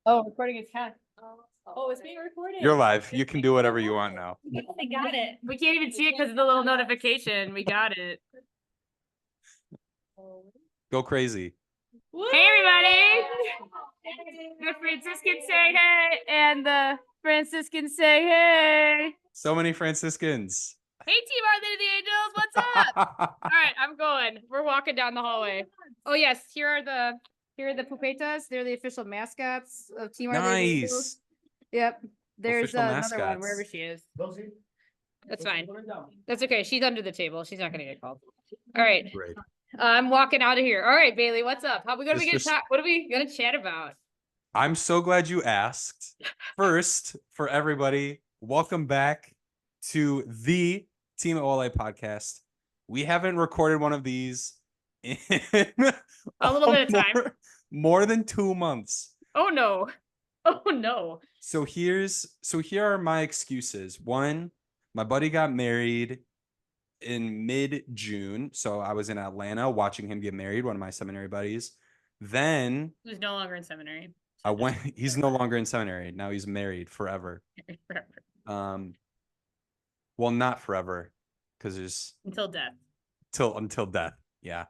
Oh, recording is cat. Oh, it's being recorded. You're live. You can do whatever you want now. I got it. We can't even see it because of the little notification. We got it. Go crazy. Hey, everybody. The Franciscans say hey, and the Franciscans say hey. So many Franciscans. Hey, Team Our Lady of the Angels, what's up? All right, I'm going. We're walking down the hallway. Oh yes, here are the pupetas. They're the official mascots of Team Our Lady of the Angels. Nice. Yep. There's Official another mascots. one wherever she is. That's fine. That's okay. She's under the table. She's not gonna get called. All right. Great. I'm walking out of here. All right, Bailey, what's up? What are we gonna Mr. talk? What are we gonna chat about? I'm so glad you asked. First, for everybody, welcome back to the Team OLA podcast. We haven't recorded one of these in A little bit of time. More than 2 months. Oh no. Oh no. So here are my excuses. One, my buddy got married in mid-June. So I was in Atlanta watching him get married, one of my seminary buddies. Then He's no longer in seminary. he's no longer in seminary. Now he's married forever. Well, not forever, because there's Until death. Until death. Yeah.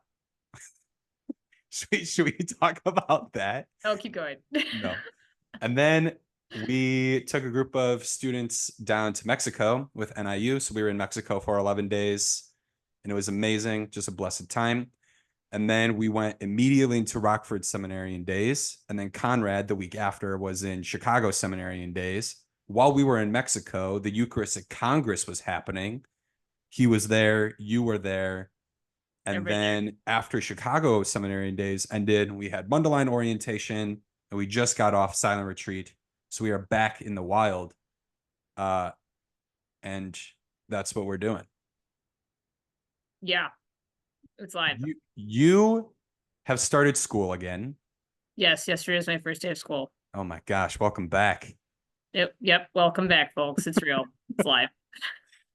Should we talk about that? Oh, keep going. No. And then we took a group of students down to Mexico with NIU. So we were in Mexico for 11 days and it was amazing. Just a blessed time. And then we went immediately into Rockford Seminarian Days. And then Conrad, the week after, was in Chicago Seminarian Days. While we were in Mexico, the Eucharistic Congress was happening. He was there. You were there. And then after Chicago Seminarian Days ended, we had Mundelein orientation. And we just got off silent retreat. So we are back in the wild. And that's what we're doing. Yeah. It's live. You have started school again. Yes, yesterday was my first day of school. Oh my gosh, welcome back. Yep. Welcome back, folks. It's real. It's live.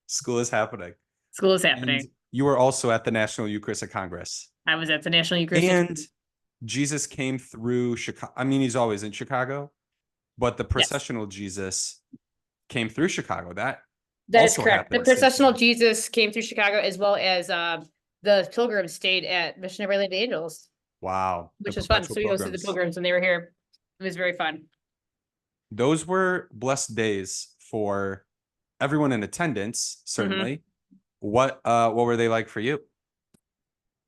School is happening. School is happening. And you were also at the National Eucharistic Congress. I was at the National Eucharistic And Jesus came through Chicago. I mean, he's always in Chicago, but the processional Jesus came through Chicago. That is correct. The processional Jesus came through Chicago, as well as the pilgrims stayed at Mission of Our Lady of the Angels. Wow. Which was fun. So we hosted the pilgrims when they were here. It was very fun. Those were blessed days for everyone in attendance, certainly. Mm-hmm. What were they like for you?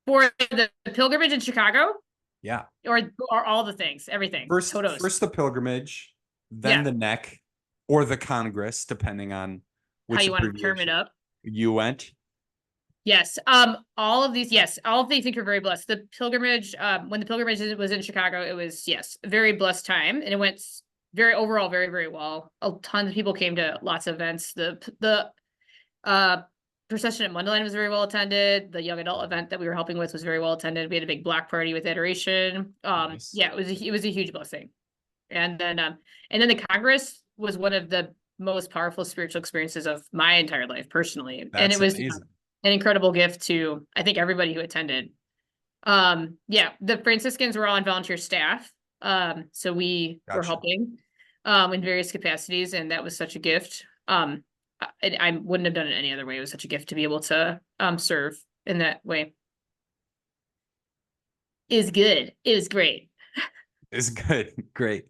For the pilgrimage in Chicago? Yeah. Or all the things, everything. First the pilgrimage, then the neck, or the Congress, depending on which how you want to term it up. You went. Yes. All of these things were very blessed. The pilgrimage, when the pilgrimage was in Chicago, it was a very blessed time, and it went overall very, very well. A ton of people came to lots of events. The procession at Mundelein was very well attended. The young adult event that we were helping with was very well attended. We had a big block party with adoration. Nice. Yeah, it was a huge blessing. And then the Congress was one of the most powerful spiritual experiences of my entire life personally. And it was amazing. An incredible gift to, I think, everybody who attended. The Franciscans were all on volunteer staff. So we were helping in various capacities, and that was such a gift. I wouldn't have done it any other way. It was such a gift to be able to serve in that way. Is good. It was great. It's good. Great.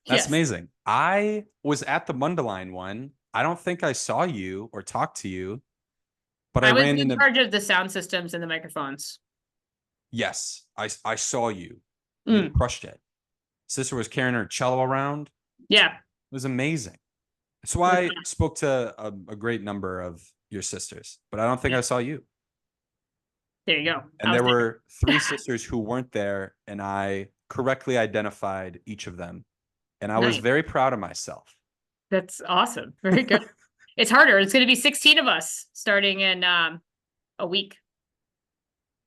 That's amazing. I was at the Mundelein one. I don't think I saw you or talked to you, but I was in charge of the sound systems and the microphones. Yes, I saw you. You crushed it. Sister was carrying her cello around. Yeah. It was amazing. So I spoke to a great number of your sisters, but I don't think I saw you. There you go. And there were 3 sisters who weren't there, and I correctly identified each of them. And I was very proud of myself. That's awesome. Very good. It's harder. It's going to be 16 of us starting in a week.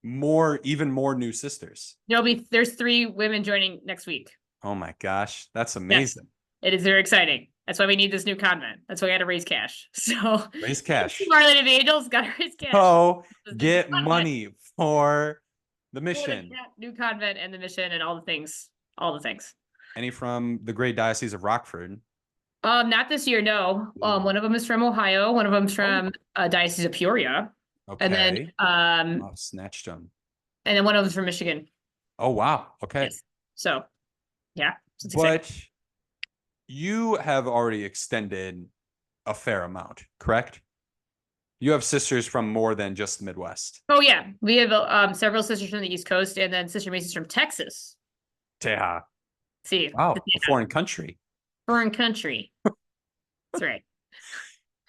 Even more new sisters. There's 3 women joining next week. Oh my gosh. That's amazing. Yes, it is very exciting. That's why we need this new convent. That's why we got to raise cash. So raise cash. Our Lady of the Angels got to raise cash. Oh, get money for the mission. New convent and the mission and all the things all the things. Any from the great diocese of Rockford? Not this year, no. Ooh. One of them is from Ohio, one of them's Oh, from Diocese of Peoria, and then okay. Oh, snatched them. and then one of them's from Michigan. Oh, wow. Okay. Yes. So yeah, so it's exciting. But you have already extended a fair amount, correct? You have sisters from more than just the Midwest. Oh yeah, we have several sisters from the East Coast, and then Sister Macy's from Texas. Teja. See, Wow, a foreign country. foreign country. That's right.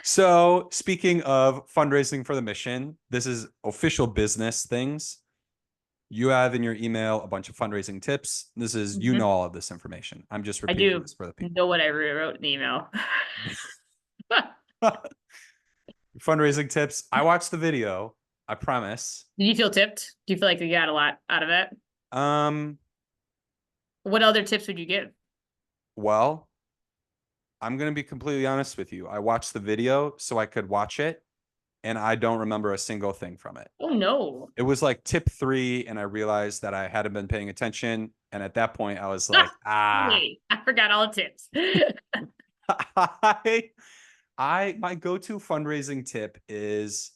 So, speaking of fundraising for the mission, this is official business things. You have in your email a bunch of fundraising tips. This is, you know, all of this information. I'm just I repeating do this for the people. know what I wrote in the email. Fundraising tips. I watched the video. I promise. Did you feel tipped? Do you feel like you got a lot out of it? Um, What other tips would you give? well, I'm gonna be completely honest with you. I watched the video so I could watch it, and I don't remember a single thing from it. Oh no. It was like tip 3, and I realized that I hadn't been paying attention. And at that point, I was like, Wait, I forgot all the tips. my go-to fundraising tip is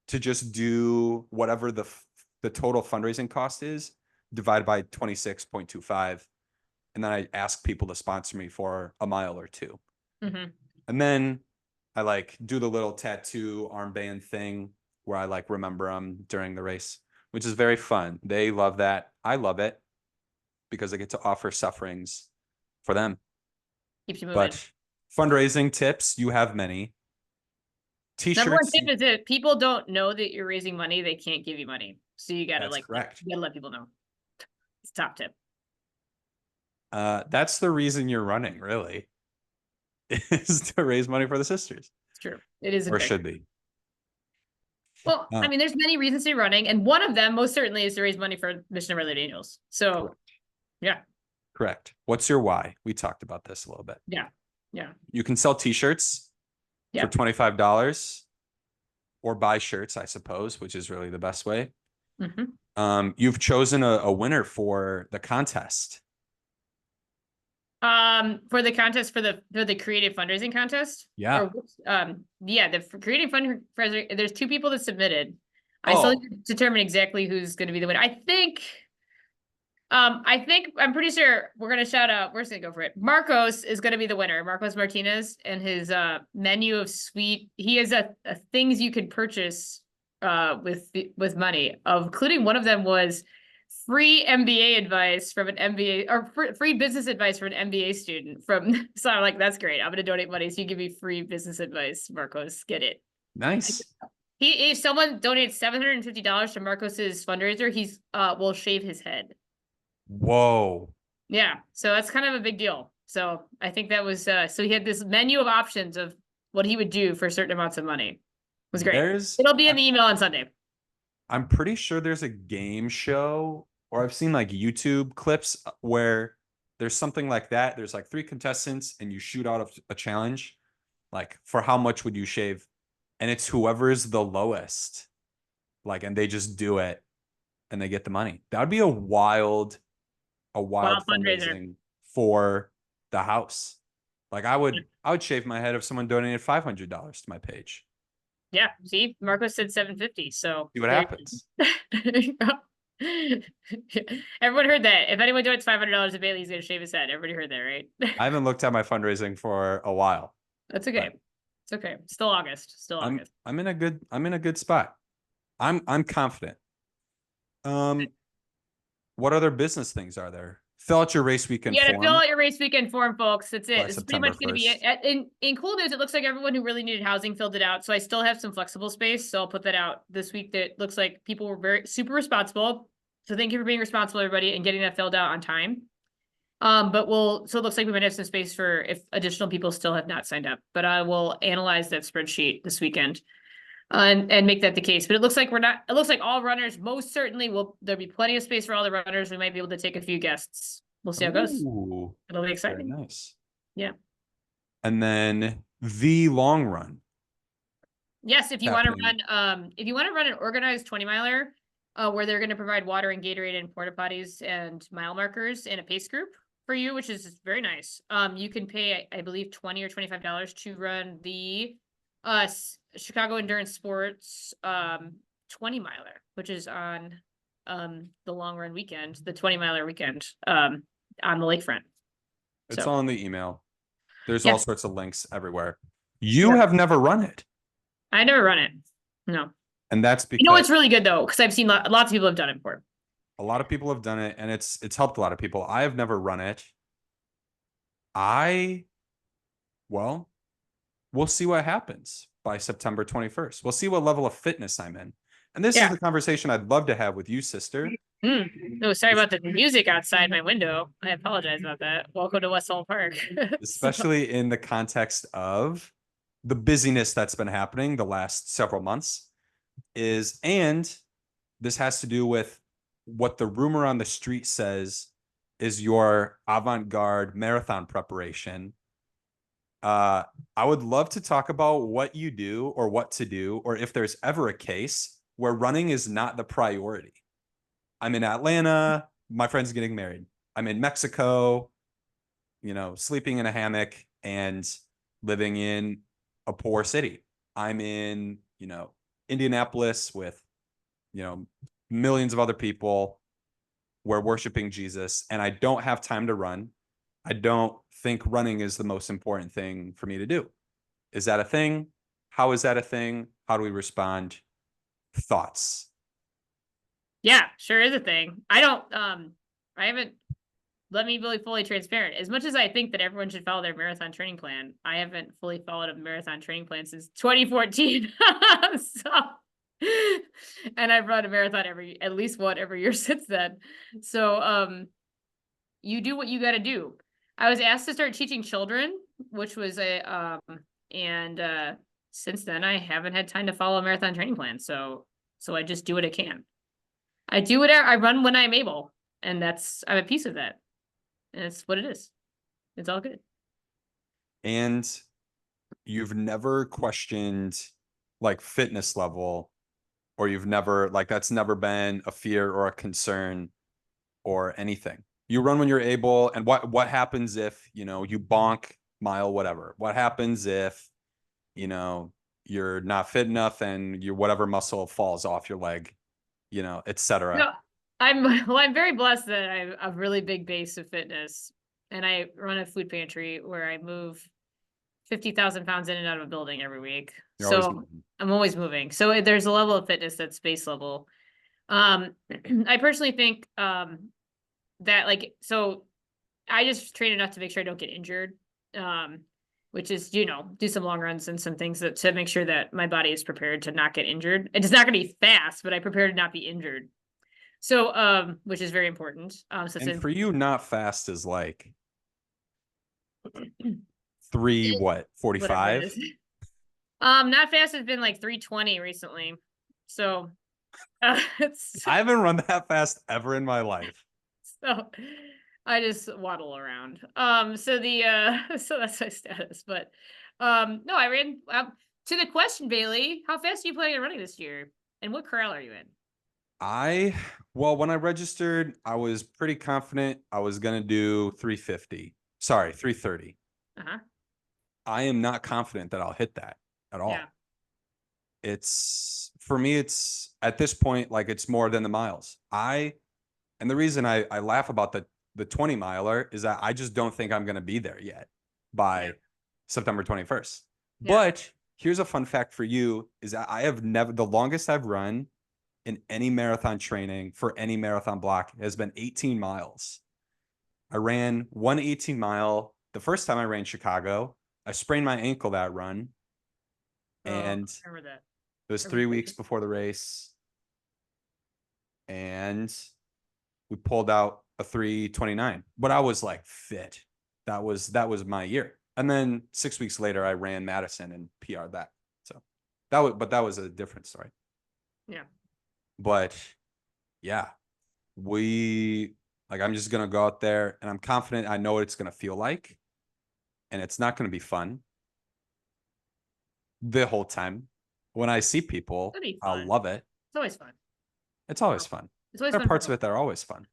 to just do whatever the total fundraising cost is divided by 26.25. And then I ask people to sponsor me for a mile or two. Mm-hmm. And then I like do the little tattoo armband thing where I like remember them during the race, which is very fun. They love that. I love it because I get to offer sufferings for them. Keeps you moving. But fundraising tips, you have many. Number one T-shirts. tip is if people don't know that you're raising money, they can't give you money. So you gotta That's correct. you gotta let people know. It's a top tip. That's the reason you're running, really, is to raise money for the sisters. It's true. It is, or should be. Well, I mean, there's many reasons to be running, and one of them most certainly is to raise money for Mission of Our Lady Angels. So, correct. Yeah. Correct. What's your why? We talked about this a little bit. Yeah. Yeah. You can sell T-shirts for $25 or buy shirts, I suppose, which is really the best way. Mm-hmm. You've chosen a winner for the contest. For the contest for the creative fundraising contest. Yeah. Or, yeah, the creative fundraising. There's 2 people that submitted. I still need to determine exactly who's going to be the winner. I'm pretty sure we're going to shout out. We're just going to go for it. Marcos is going to be the winner. Marcos Martinez, and his menu of sweet. He has a things you could purchase with money, including one of them was free MBA advice from an MBA or free business advice from an MBA student from. So I'm like, that's great. I'm going to donate money. So you give me free business advice, Marcos. Get it. Nice. If someone donates $750 to Marcos's fundraiser, he's will shave his head. Whoa. Yeah. So that's kind of a big deal. So I think that was, so he had this menu of options of what he would do for certain amounts of money. It was great. It'll be in the email on Sunday. I'm pretty sure there's a game show, or I've seen like YouTube clips where there's something like that. There's like 3 contestants and you shoot out a challenge. Like, for how much would you shave? And it's whoever's the lowest. Like, and they just do it and they get the money. That would be a wild fundraising for the house. Like, I would shave my head if someone donated $500 to my page. Yeah, see, Marcos said 750. So see what happens. Everyone heard that. If anyone donates $500 to Bailey, he's gonna shave his head. Everybody heard that, right? I haven't looked at my fundraising for a while. That's okay. It's okay. Still August. Still August. I'm in a good spot. I'm confident. What other business things are there? Fill out your race weekend form. Fill out your race weekend form, folks. That's it. It's pretty much going to be 1st. it. In cool news, it looks like everyone who really needed housing filled it out. So I still have some flexible space. So I'll put that out this week. That looks like people were super responsible. So thank you for being responsible, everybody, and getting that filled out on time. So it looks like we might have some space for if additional people still have not signed up, but I will analyze that spreadsheet this weekend. And make that the case. But it looks like it looks like all runners most certainly there'll be plenty of space for all the runners. We might be able to take a few guests. We'll see how it goes. It'll be exciting. Very nice. Yeah. And then the long run. Yes, if you want to run an organized 20-miler, where they're going to provide water and Gatorade and porta potties and mile markers in a pace group, for you, which is very nice. You can pay, I believe, $20 or $25 to run the Chicago Endurance Sports 20 miler, which is on the long run weekend, the 20 miler weekend on the lakefront. It's So all in the email. There's all yeah, sorts of links everywhere. You yeah. have never run it. I never run it. No. And that's You know, because it's really good though, because I've seen lots of people have done it before. a lot of people have done it and it's helped a lot of people. I have never run it. Well, we'll see what happens by September 21st. We'll see what level of fitness I'm in. And this is Yeah. the conversation I'd love to have with you, sister. Oh, sorry about the music outside my window. I apologize about that. Welcome to West Hall Park. So, Especially in the context of the busyness that's been happening the last several months and this has to do with what the rumor on the street says is your avant-garde marathon preparation. I would love to talk about what you do or what to do, or if there's ever a case where running is not the priority. I'm in Atlanta, my friend's getting married. I'm in Mexico, sleeping in a hammock and living in a poor city. I'm in, Indianapolis with, millions of other people. We're worshiping Jesus and I don't have time to run. I don't think running is the most important thing for me to do. Is that a thing? How is that a thing? How do we respond? Thoughts? yeah, sure is a thing. I haven't, let me be fully transparent. As much as I think that everyone should follow their marathon training plan, I haven't fully followed a marathon training plan since 2014. So, and I've run a marathon at least one every year since then. So, you do what you got to do. I was asked to start teaching children, which was and since then I haven't had time to follow a marathon training plan. So I just do what I can. I do whatever I run when I'm able, and I'm a piece of that. And it's what it is. It's all good. And you've never questioned like fitness level, or you've never that's never been a fear or a concern or anything. You run when you're able. And what happens if, you bonk mile, whatever? What happens if, you're not fit enough and your whatever muscle falls off your leg, etc. No, I'm very blessed that I have a really big base of fitness, and I run a food pantry where I move 50,000 pounds in and out of a building every week. You're always So moving. I'm always moving. So there's a level of fitness that's base level. I personally think that so I just train enough to make sure I don't get injured. Which is, do some long runs and some things to make sure that my body is prepared to not get injured. It's not going to be fast, but I prepare to not be injured. So, which is very important. And for you, not fast is like 45? Not fast has been like 3:20 recently. So, I haven't run that fast ever in my life. so I just waddle around. So so that's my status. But, no, I ran. To the question, Bailey, how fast are you planning on running this year, and what corral are you in? Well, when I registered, I was pretty confident I was gonna do 350. Sorry, 330. Uh-huh. I am not confident that I'll hit that at all. Yeah. It's for me, it's at this point, like it's more than the miles. And the reason I laugh about the 20 miler is that I just don't think I'm gonna be there yet by September 21st. Yeah. But here's a fun fact for you is that I have never, the longest I've run in any marathon training for any marathon block has been 18 miles. I ran 1 18-mile the first time I ran Chicago. I sprained my ankle that run. And I remember that. it was 3 weeks before the race. And we pulled out a 3:29. But I was like fit. That was my year. And then 6 weeks later, I ran Madison and PR'd that. So that was a different story. Yeah. But yeah, I'm just going to go out there and I'm confident I know what it's going to feel like. And it's not going to be fun the whole time. When I see people, I'll love it. It's always fun. It's always fun. It's always There are fun. parts of it that are always fun.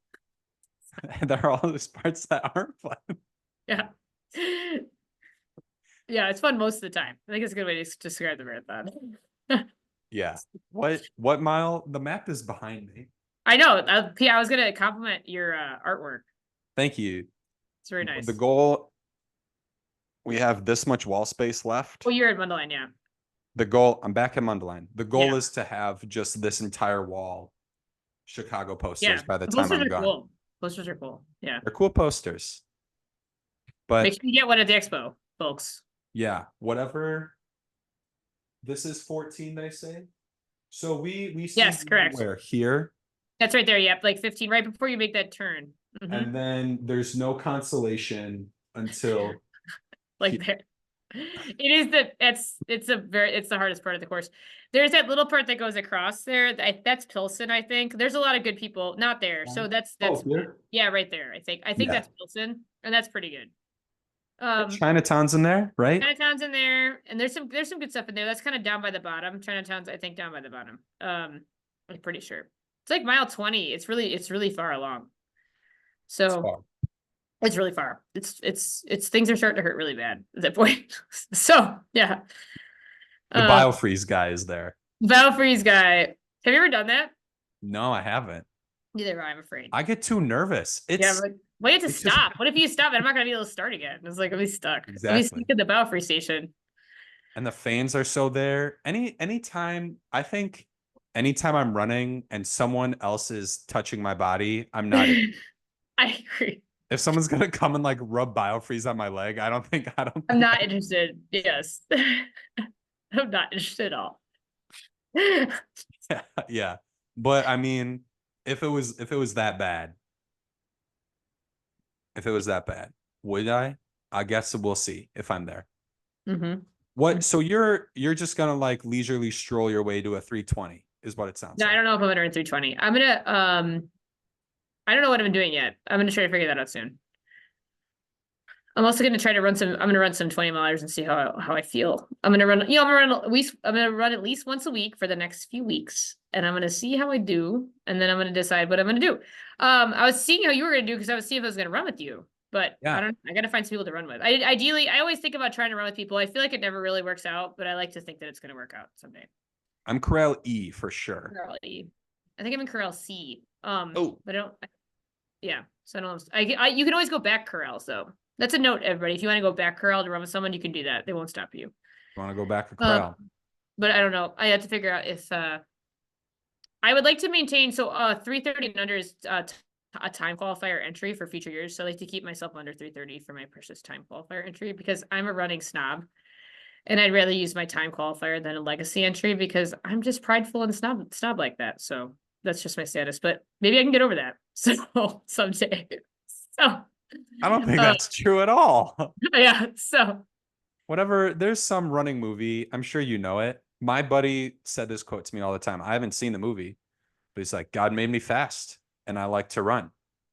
And there are all those parts that aren't fun. Yeah. Yeah, it's fun most of the time. I think it's a good way to describe the marathon. Yeah. What mile? The map is behind me. I know. Yeah, I was gonna compliment your artwork. Thank you. It's very The nice. goal, we have this much wall space Oh, left. you're in Mundelein, yeah. The goal, I'm back in Mundelein. The goal Yeah. is to have just this entire wall Chicago Yeah. posters by the The time posters I'm are gone. cool. Posters are cool. Yeah. They're cool posters. Make But sure you get one at the expo, folks. yeah, whatever. This is 14, they say. So we see Yes, correct. where here, That's right there. Yep, like 15, right before you make that turn. and then there's no consolation until Like there. It is it's the hardest part of the course. There's that little part that goes across there. That's Pilsen, I think. There's a lot of good people not there. So that's here. yeah, right there. I think Yeah. that's Pilsen, and that's pretty good. Chinatown's in there, right? Chinatown's in there, and there's some good stuff in there. That's kind of down by the bottom. Chinatown's, I think, down by the bottom. I'm pretty sure. It's like mile 20. It's really far along. So it's really far. It's things are starting to hurt really bad at that point. So yeah. The biofreeze guy is there. Valfreeze guy. Have you ever done that? No, I haven't. Neither have I, I'm afraid. I get too nervous. Yeah, but why you have to it's just- stop? What if you stop and I'm not gonna be able to start again? It's like I'll be stuck. I'll be Exactly. stuck at the Valfree station. And the fans are so there. Anytime I'm running and someone else is touching my body, I'm not. I agree. If someone's gonna come and like rub biofreeze on my leg, I don't think. I'm not interested. Yes. I'm not interested at all. Yeah. But I mean, if it was that bad, would I? I guess we'll see if I'm there. What? So you're just gonna like leisurely stroll your way to a 320 is what it sounds No, like. I don't know if I'm gonna run 320. I'm gonna I don't know what I'm doing yet. I'm gonna try to figure that out soon. I'm also gonna try to run I'm gonna run some 20 milers and see how I feel. I'm gonna run, I'm gonna run at least once a week for the next few weeks. And I'm gonna see how I do, and then I'm gonna decide what I'm gonna do. I was seeing how you were gonna do because I was seeing if I was gonna run with you. But Yeah. I gotta find some people to run with. Ideally, I always think about trying to run with people. I feel like it never really works out, but I like to think that it's gonna work out someday. I'm Corral E for sure. Corral E. I think I'm in Corral C. Oh. But yeah. So I don't. You can always go back corrals though. That's a note, everybody. If you want to go back corral to run with someone, you can do that. They won't stop you. You want to go back to corral? But I don't know. I have to figure out if I would like to maintain. So 3:30 and under is a time qualifier entry for future years. So I like to keep myself under 3:30 for my precious time qualifier entry because I'm a running snob. And I'd rather use my time qualifier than a legacy entry because I'm just prideful and snob like that. So that's just my status. But maybe I can get over that. So someday. So I don't think that's true at all. yeah. So whatever. There's some running movie. I'm sure you know it. My buddy said this quote to me all the time. I haven't seen the movie, but he's like, God made me fast and I like to run.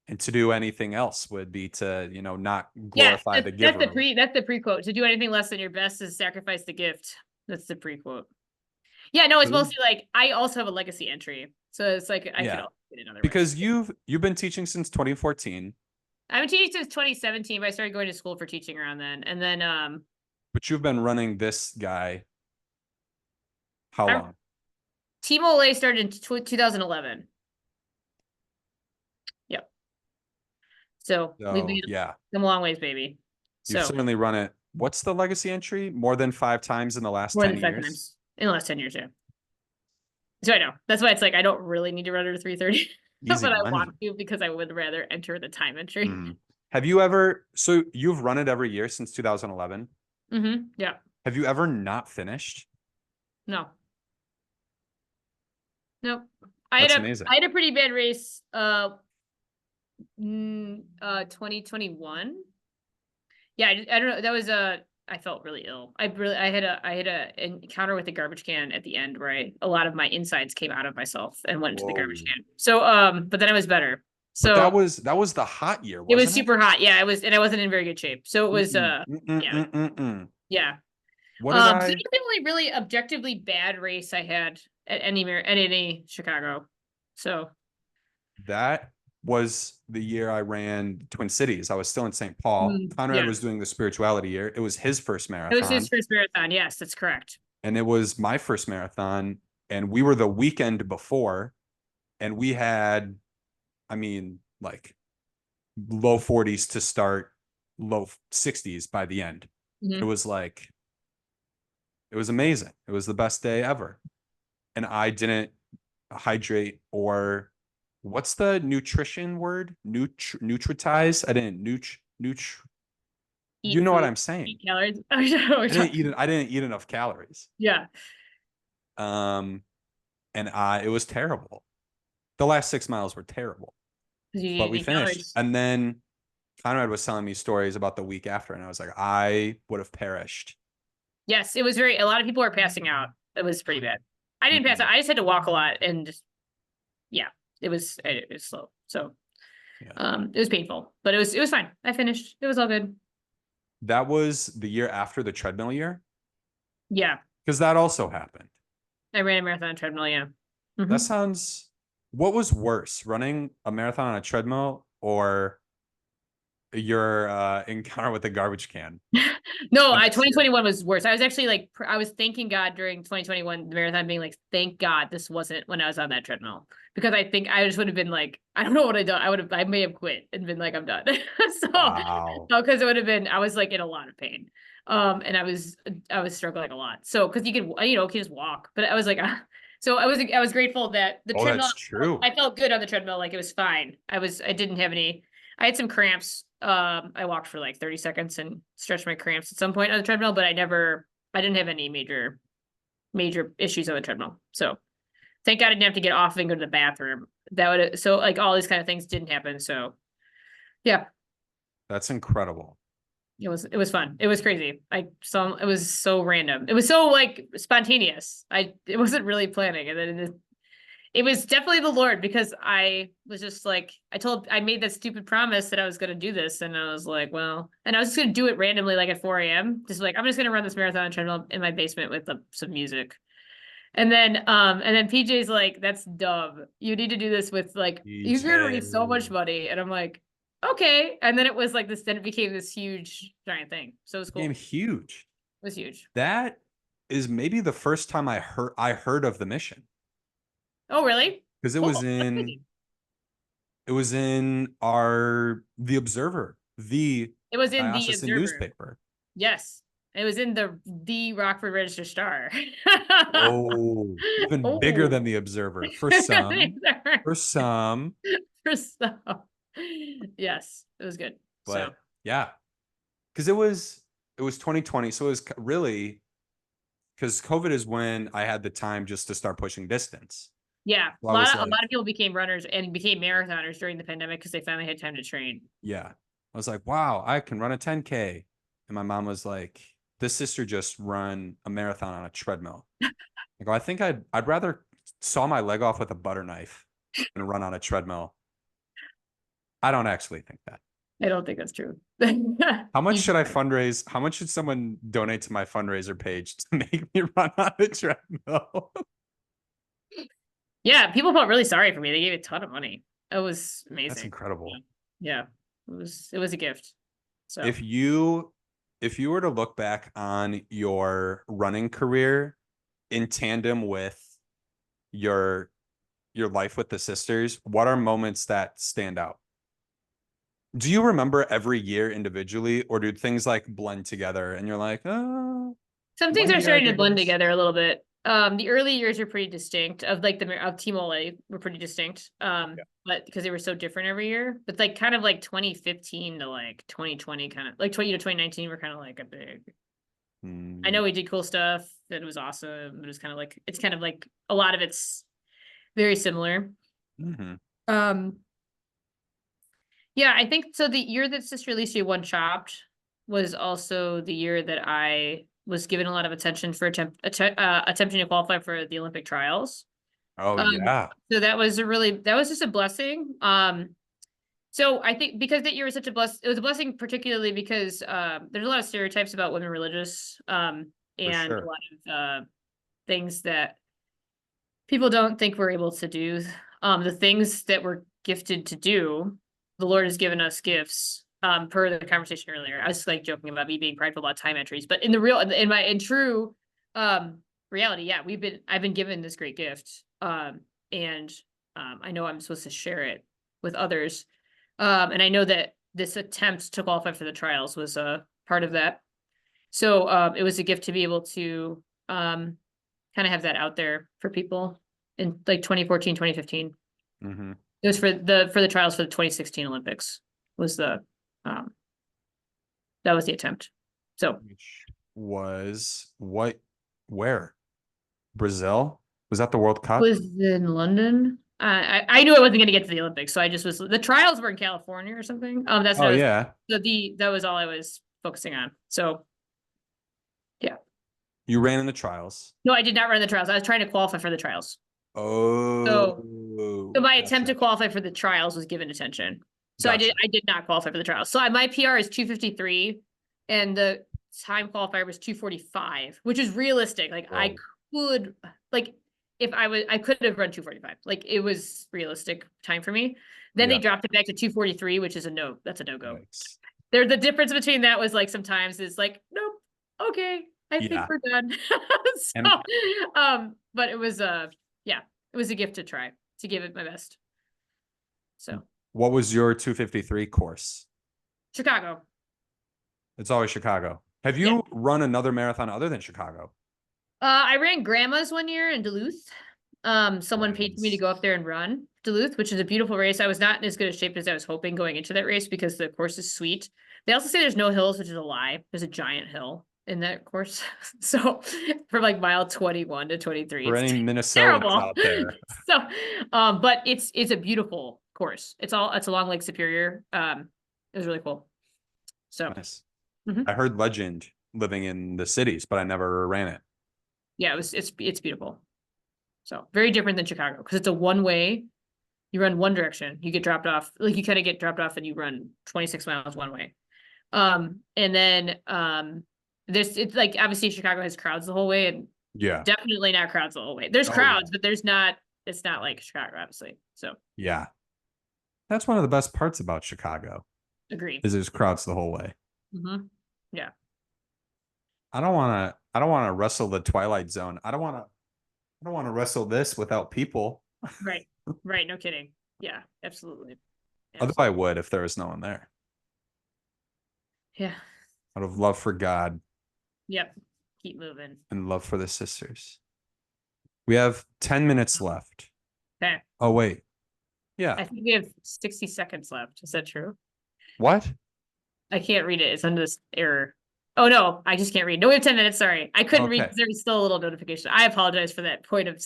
And to do anything else would be to, not glorify the giver. That's the pre-quote. To do anything less than your best is sacrifice the gift. That's the pre-quote. Yeah, no, it's mostly like I also have a legacy entry. So it's like I could also get another because you've been teaching since 2014. I've been teaching since 2017, but I started going to school for teaching around then. And then but you've been running this guy how long? Team Olay started in 2011. Yep. So we've been come a long ways, baby. You've certainly run it. What's the legacy entry? More than 5 times in the last 10 years? 5 times in the last 10 years, yeah. So I know. That's why it's like I don't really need to run it to 3:30. But I want to because I would rather enter the time entry. Have you ever, so you've run it every year since 2011? Yeah. Have you ever not finished? No. Nope. That's amazing. I had a pretty bad race 2021. Yeah, I don't know. That was I felt really ill. I had a encounter with a garbage can at the end where a lot of my insides came out of myself and went into the garbage can. So but then I was better. So that was the hot year, wasn't it? Was super hot. Yeah, it was, and I wasn't in very good shape. So it was yeah. What did so the only really objectively bad race I had at any Chicago. So that was the year I ran Twin Cities. I was still in St. Paul. Conrad Yeah, was doing the spirituality year. It was his first it was his marathon, first marathon. Yes, that's correct. and it was my first marathon. And we were the weekend before, and we had, I mean, like low 40s to start, low 60s by the end. It Mhm. was like, it was amazing. It was the best day ever. And I didn't hydrate or what's the nutrition word? Nutritize. I didn't you Eat know what food, I'm saying. eat calories. I know what you're talking- I didn't eat enough calories. Yeah, Um and it was terrible. The last 6 miles were terrible. because you But didn't we eat finished. calories. And then Conrad was telling me stories about the week after, and I was like, I would have perished. Yes, it was very. A lot of people were passing out. It was pretty bad. I didn't pass out. Mhm. I just had to walk a lot, and just yeah, it was slow. So Yeah. it was painful, but it was fine. I finished. It was all good. That was the year after the treadmill year, Yeah, because that also happened. I ran a marathon on treadmill. Yeah. That Hmm. sounds, what was worse, running a marathon on a treadmill or your encounter with the garbage can No, the I next year? 2021 was worse. I was actually like I was thanking God during 2021 the marathon, being like, thank God this wasn't when I was on that treadmill, because I think I just would have been like, I don't know what I done. I may have quit and been like, I'm done. So Wow. no, because it would have been, I was like in a lot of pain, and I was struggling a lot. So because you can you can just walk, but I was like, so I was grateful that the Oh, treadmill. that's true. I felt good on the treadmill, like it was fine. I didn't have any. I had some cramps. I walked for like 30 seconds and stretched my cramps at some point on the treadmill, but I didn't have any major issues on the treadmill. So thank God I didn't have to get off and go to the bathroom. So like all these kind of things didn't happen. So yeah, That's incredible. it was fun. It was crazy. It was so random. It was so like spontaneous. It wasn't really planning, and then it was definitely the Lord, because I was just like, I made that stupid promise that I was going to do this. And I was like, well, and I was just going to do it randomly, like at 4 a.m. Just like, I'm just going to run this marathon treadmill in my basement with some music. And then PJ's like, that's dumb. You need to do this with like, you're going to raise so much EJ. money. And I'm like, okay. And then then it became this huge giant thing. So it was Became cool. huge. It was huge. That is maybe the first time I heard of the mission, Oh, really? because Cool. That's crazy. it was in our The Observer, the It was in the diocesan Observer. newspaper. Yes. It was in the Rockford Register Star. Oh, even bigger Oh. than The Observer for some, for some, For some. Yes, it was good. So but yeah, because it was 2020, so it was really, because COVID is when I had the time just to start pushing distance. yeah, So a I lot was of a like, lot of people became runners and became marathoners during the pandemic because they finally had time to train. yeah, I was like, wow, I can run a 10K, and my mom was like, this sister just run a marathon on a treadmill. I go, I think I'd rather saw my leg off with a butter knife than run on a treadmill. I don't actually think that. I don't think that's true. How much You should I fundraise? How much should someone donate to my fundraiser page to make me run on a treadmill? Yeah, people felt really sorry for me. They gave a ton of money. It was That's amazing. Yeah. incredible. Yeah. It was a gift. So If you if you were to look back on your running career in tandem with your your life with the sisters, what are moments that stand out? Do you remember every year individually, or do things like blend together and you're like, oh, some things one are year I starting to did blend this? together a little bit. The early years are pretty distinct, of like of Team Ole were pretty distinct. Yeah. But because they were so different every year. But like kind of like 2015 to like 2020, kind of like 20 to 2019 were kind of like a big. I Hmm. know we did cool stuff. That was awesome. It was kind of like a lot of it's very similar. Mhm. Um, yeah, I think so. The year that Sister Alicia won Chopped was also the year that I was given a lot of attention for attempting to qualify for the Olympic trials. Oh Um, yeah. so that was just a blessing. So I think because that year was it was a blessing, particularly because there's a lot of stereotypes about women religious, For and a sure. lot of things that people don't think we're able to do. The things that were gifted to do. The Lord has given us gifts. Per the conversation earlier, I was like joking about me being prideful about time entries, but in true reality, yeah, I've been given this great gift. And I know I'm supposed to share it with others. And I know that this attempt to qualify for the trials was a part of that. So it was a gift to be able to kind of have that out there for people in like 2014, 2015. Mm-hmm. It was for the trials for the 2016 Olympics was the um that was the attempt. So Which was where? Brazil? Was that the World Cup? was in London. I knew I wasn't going to get to the Olympics, so I just was the trials were in California or something. That's Oh what I was yeah. that was all I was focusing on. So yeah. You ran in the trials. No, I did not run the trials. I was trying to qualify for the trials. Oh, So my attempt to gotcha. qualify for the trials was given attention. So Gotcha. I did not qualify for the trials. So my PR is 2:53 and the time qualifier was 2:45, which is realistic. Like I Whoa. could like if I could have run 2:45. Like it was realistic time for me. Then they Yeah. dropped it back to 2:43, which is that's a no-go. Yikes. There the difference between that was like sometimes is like, nope, okay, I think Yeah. we're done. And So but it was yeah, it was a gift to try to give it my best. So what was your 253 course? Chicago. It's always Chicago. Have Yeah. you run another marathon other than Chicago? I ran grandma's one year in Duluth. Someone paid for me to Nice. go up there and run Duluth, which is a beautiful race. I was not in as good a shape as I was hoping going into that race because the course is sweet. They also say there's no hills, which is a lie. There's a giant hill in that course. So from like mile 21 to 23, For it's any Minnesotans terrible. out there. So but it's a beautiful course. It's along Lake Superior. It was really cool. So Nice. mhm. I heard legend living in the cities, but I never ran it. Yeah, it's beautiful. So very different than Chicago because it's a one way. You run one direction, you get dropped off, like you kind of get dropped off and you run 26 miles one way. And then it's like obviously Chicago has crowds the whole way and Yeah. definitely not crowds the whole way. There's Oh, yeah. crowds, but it's not like Chicago, obviously. So Yeah. That's one of the best parts about Chicago agreed. is there's crowds the whole way. Yeah. I don't want to wrestle the Twilight Zone. I don't want to wrestle this without people. Right. Right. No kidding. Yeah, absolutely. Although I would if there was no one there. Yeah. Out of love for God Yep. Keep moving. and love for the sisters. We have 10 minutes left. Okay. Oh, wait. Yeah. I think we have 60 seconds left. Is that true? What? I can't read it. It's under this error. Oh no, I just can't read. No, we have 10 minutes. Sorry. I couldn't read Okay. because there was still a little notification. I apologize for that point of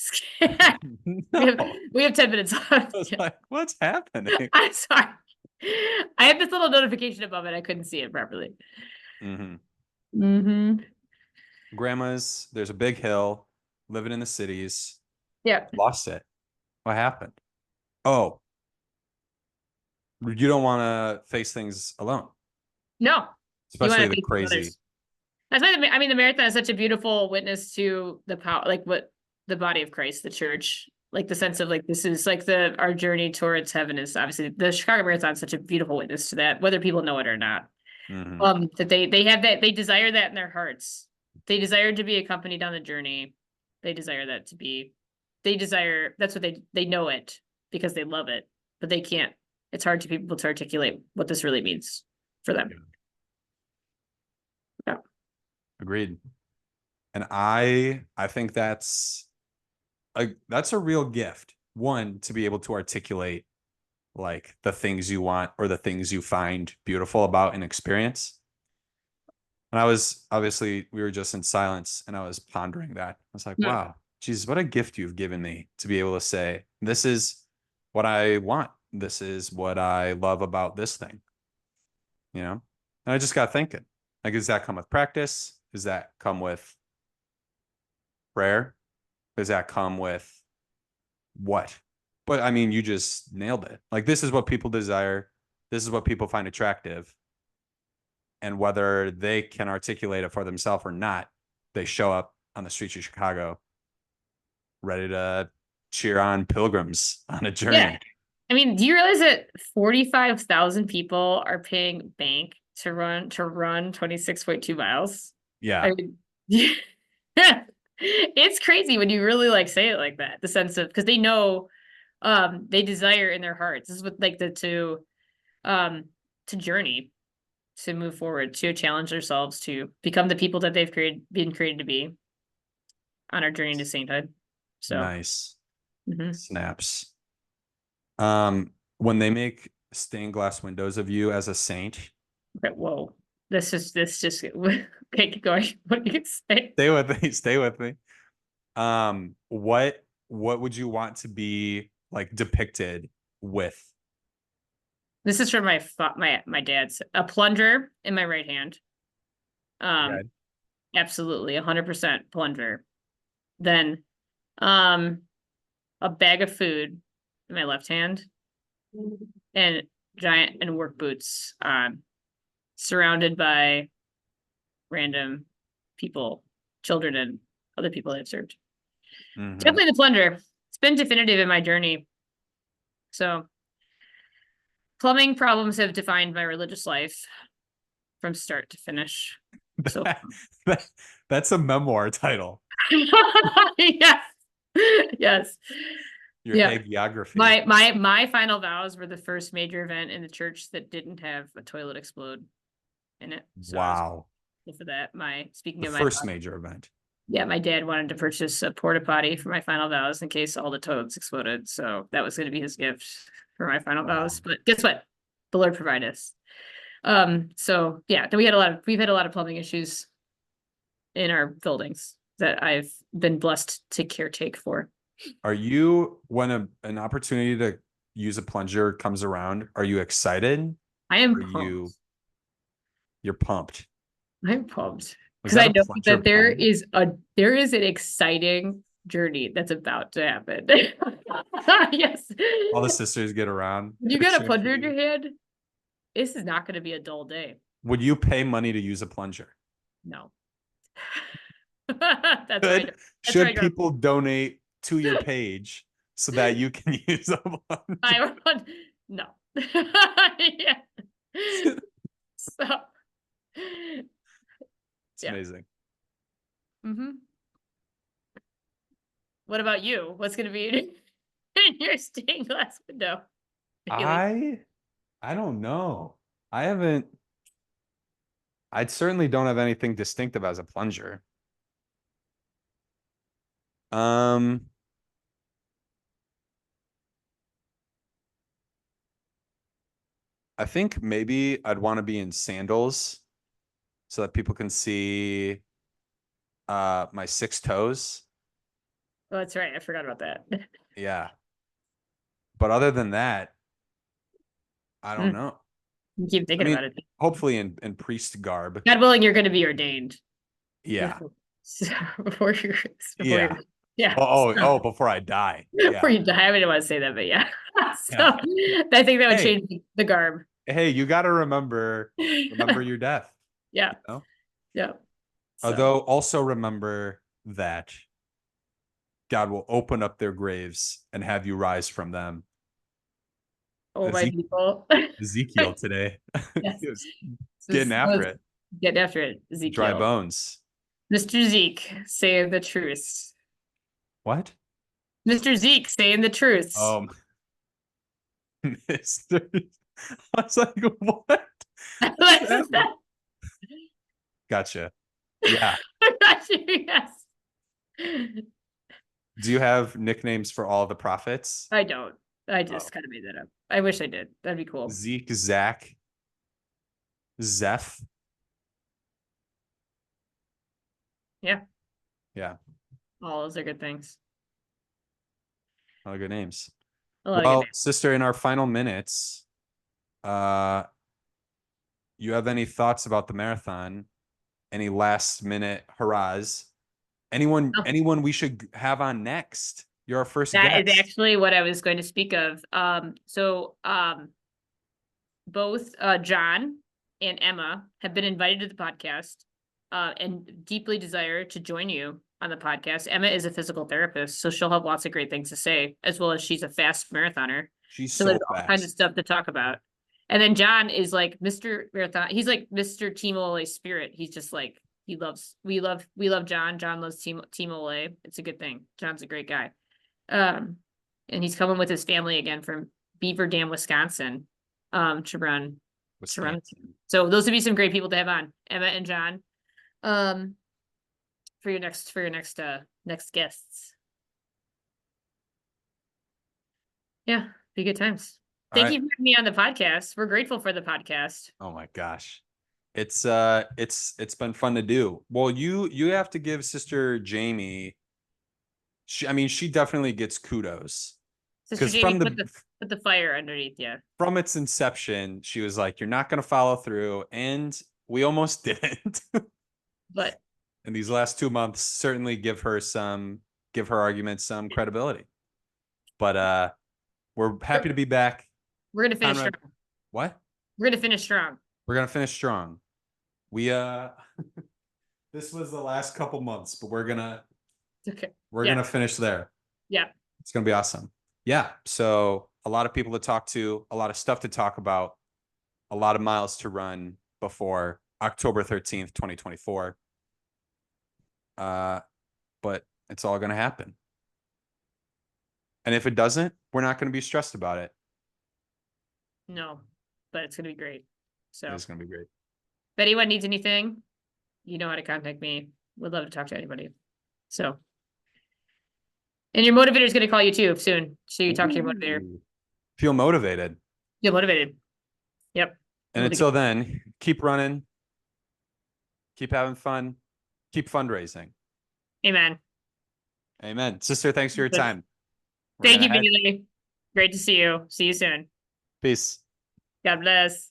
No. we have 10 minutes I left. was like, what's happening? I'm sorry. I had this little notification above it. I couldn't see it properly. Mm-hmm. Mm-hmm. Grandma's, there's a big hill, living in the cities. Yeah. Lost it. What happened? Oh, you don't want to face things alone, No. You want especially to the face with crazy. others. That's why I mean the marathon is such a beautiful witness to the power, like what the body of Christ, the church, like the sense of like this is like our journey towards heaven is obviously the Chicago Marathon is such a beautiful witness to that, whether people know it or not. Mm-hmm. That they have that they desire that in their hearts. They desire to be accompanied on the journey. They desire that to be. They desire that's what they know it because they love it, but they can't. It's hard to people to articulate what this really means for them. Yeah. Agreed. And I think that's a real gift. One, to be able to articulate like the things you want or the things you find beautiful about an experience. And I was obviously we were just in silence and I was pondering that. I was like, Yeah. wow, Jesus, what a gift you've given me to be able to say, this is what I want. This is what I love about this thing. You know? And I just got thinking, like, does that come with practice? Does that come with prayer? Does that come with what? But I mean, you just nailed it. Like, this is what people desire. This is what people find attractive. And whether they can articulate it for themselves or not, they show up on the streets of Chicago ready to cheer on pilgrims on a journey. Yeah. I mean, do you realize that 45,000 people are paying bank to run 26.2 miles? Yeah, I mean, it's crazy when you really like say it like that, the sense of because they know they desire in their hearts. This is what like the to journey, to move forward, to challenge themselves, to become the people that they've been created to be on our journey to sainthood. So nice. mhm. Snaps. When they make stained glass windows of you as a saint, Okay, whoa. This just okay, keep going. What do you say? stay with me, stay with me. What would you want to be like depicted with? This is from my dad's a plunger in my right hand. Um, Okay. absolutely 100% plunger. Then um a bag of food in my left hand and giant and work boots surrounded by random people, children and other people I've served. Mhm. Definitely the plunger. It's been definitive in my journey. So plumbing problems have defined my religious life from start to finish. So That- that's a memoir title. yes. Yes. Your Yeah. hagiography. My final vows were the first major event in the church that didn't have a toilet explode in it. So I was Wow. grateful for that. My The speaking of my first father, major event. yeah, my dad wanted to purchase a porta potty for my final vows in case all the toilets exploded. So that was going to be his gift for my final Wow. vows. But guess what? The Lord provided us. So yeah, we've had a lot of plumbing issues in our buildings that I've been blessed to caretake for. Are you when an opportunity to use a plunger comes around, are you excited? I am Are pumped. you're pumped? I'm pumped Was because that I a know plunger that pun? there is an exciting journey that's about to happen. Yes. All the sisters get around You got a pushing for plunger in you. your hand. This is not going to be a dull day. Would you pay money to use a plunger? No. That's right. That's Should right. people donate to your page so that you can use a plunger? I would no. Yeah. So It's yeah. amazing. Hmm. What about you? What's going to be in your stained glass window, Haley? I I don't know. I haven't I certainly don't have anything distinctive as a plunger. Um, I think maybe I'd want to be in sandals so that people can see my six toes. Oh, that's right. I forgot about that. Yeah. But other than that, I don't Hmm. know. You keep I thinking mean, about it. hopefully in priest garb. God willing, you're going to be ordained Yeah. before, before you're, before Yeah. you're, yeah. Oh, before I die. Before Yeah. you die. I didn't want to say that, but yeah. So Yeah. I think that would Hey, change the garb. hey, you got to remember your death, Yeah. you know? Yeah. So, Although also remember that God will open up their graves and have you rise from them. oh, my Ezekiel, people. Ezekiel today. Yes. He was This getting is after it. getting after it, Dry Ezekiel. bones. Mr. Zeke saying the truth. What? Mr. Zeke saying the truth. Um, Mr. I was like, what? What's that? Gotcha. Yeah. Yes. Do you have nicknames for all the prophets? I don't. I Oh. just kind of made that up. I wish I did. That'd be cool. Zeke, Zach, Zeph. Yeah. Yeah, All those are good things. all good names. A lot of good Well, names. sister, in our final minutes, uh, you have any thoughts about the marathon? Any last minute hurrahs? Oh, Anyone we should have on next? You're our first that is guest. actually what I was going to speak of. Both John and Emma have been invited to the podcast and deeply desire to join you on the podcast. Emma is a physical therapist, so she'll have lots of great things to say, as well as she's a fast marathoner. She's So so there's all kinds of fast. stuff to talk about. And then John is like Mr. Marathon. He's like Mr. Team Ole spirit. He's just like we love John. John loves Team Ole. It's a good thing. John's a great guy. Um, and he's coming with his family again from Beaver Dam, Wisconsin, to run. Wisconsin. So those would be some great people to have on, Emma and John, for your next guests. Yeah, be good times. All Thank right. you for having me on the podcast. We're grateful for the podcast. Oh my gosh. It's been fun to do. Well, you have to give Sister Jamie. I mean, she definitely gets kudos Sister because Jamie put the fire underneath you. from its inception, she was like, "You're not going to follow through," and we almost didn't. But And these last 2 months certainly give her arguments some credibility. But we're happy to be back. we're gonna finish Conrad, strong. what? We're gonna finish strong. We're gonna finish strong. We this was the last couple months, but Okay. we're Yeah. gonna finish there. Yeah. It's gonna be awesome. Yeah. So a lot of people to talk to, a lot of stuff to talk about, a lot of miles to run before October 13th, 2024. But it's all gonna happen. And if it doesn't, we're not gonna be stressed about it. No, but it's gonna be great. So It's gonna be great. if anyone needs anything, you know how to contact me. Would love to talk to anybody. So, and your motivator is going to call you too soon. So you talk to your motivator. Ooh. Feel motivated. Feel motivated. Yep. And until then, keep running, keep having fun, keep fundraising. Amen. Amen. Sister, thanks for your time. Thank you, Bailey. Great to see you. See you soon. Peace. God bless.